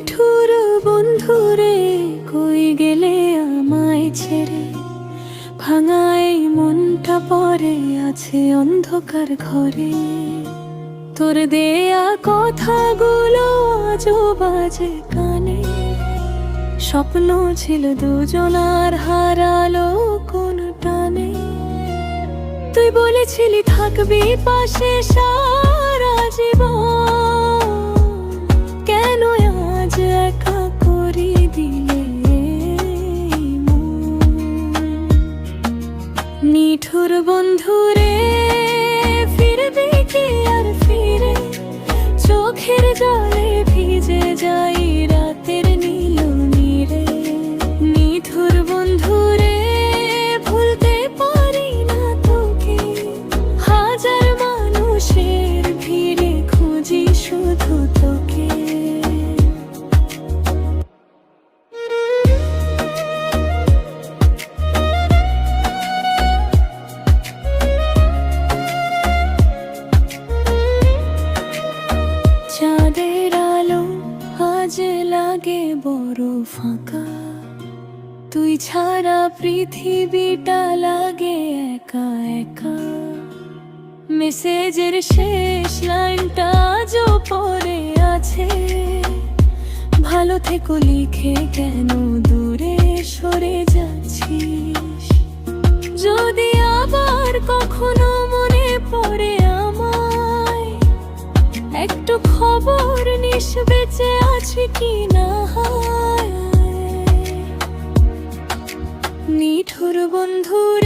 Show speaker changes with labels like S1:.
S1: নিঠুর বন্ধুরে কই গেলে আমায় ছেড়ে, ভাঙাই মনটা পড়ে আছে অন্ধকার ঘরে। তোর দেয়া কথাগুলো আজও বাজে কানে, স্বপ্ন ছিল দুজনার হারালো কোন টানে। তুই বলেছিলি থাকবি পাশে সারা জীবন, কেন আজ একা করে দিলে নিঠুর বন্ধুরে? ফিরবি কি আর ফিরে? চোখের জলে ভিজে যাই রাতের নীল নীরে। নিঠুর বন্ধুরে, ভুলতে পারি না তোকে, হাজার মানুষের ভিড়ে খুঁজি শুধু তোকে। চাঁদের আলো আজ লাগে বড় ফাঁকা, তুই ছাড়া পৃথিবীটা লাগে একা একা। মেসেজের শেষ লাইনটা আজও পড়ে আছে, ভালো থেকো লিখে কেন দূরে সরে যাচ্ছিস। যদি আবার কখনো মনে পড়ে আমায়, একটু খবর নিস বেঁচে আছি কি না। নিঠুর বন্ধুরে